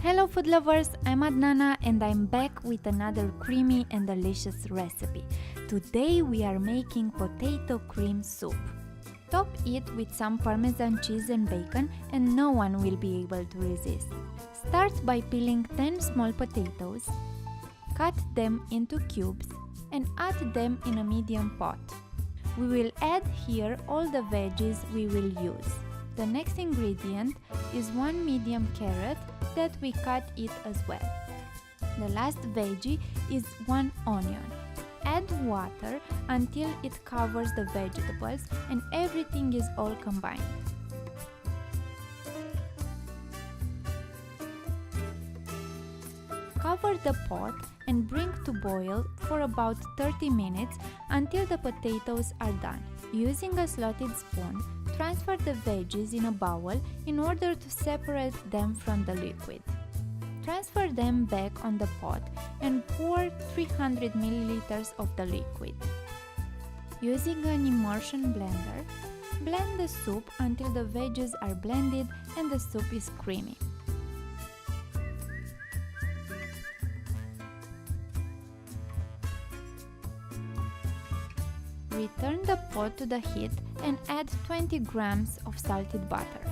Hello food lovers, I'm Adnana and I'm back with another creamy and delicious recipe. Today we are making potato cream soup. Top it with some Parmesan cheese and bacon and no one will be able to resist. Start by peeling 10 small potatoes, cut them into cubes and add them in a medium pot. We will add here all the veggies we will use. The next ingredient is 1 medium carrot that we cut it as well. The last veggie is 1 onion. Add water until it covers the vegetables and everything is all combined. Cover the pot and bring to boil for about 30 minutes until the potatoes are done. Using a slotted spoon, transfer the veggies in a bowl in order to separate them from the liquid. Transfer them back on the pot and pour 300 ml of the liquid. Using an immersion blender, blend the soup until the veggies are blended and the soup is creamy. Return the pot to the heat and add 20 grams of salted butter.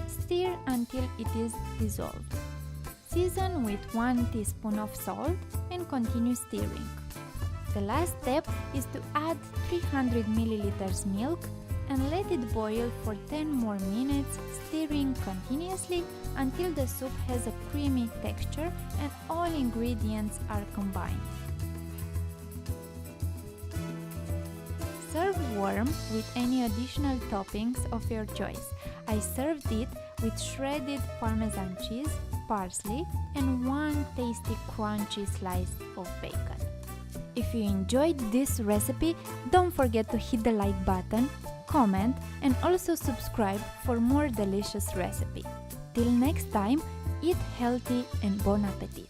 Stir until it is dissolved. Season with 1 teaspoon of salt and continue stirring. The last step is to add 300 ml milk and let it boil for 10 more minutes, stirring continuously until the soup has a creamy texture and all ingredients are combined. Serve warm with any additional toppings of your choice. I served it with shredded Parmesan cheese, parsley, and 1 tasty crunchy slice of bacon. If you enjoyed this recipe, don't forget to hit the like button, comment, and also subscribe for more delicious recipes. Till next time, eat healthy and bon appetit!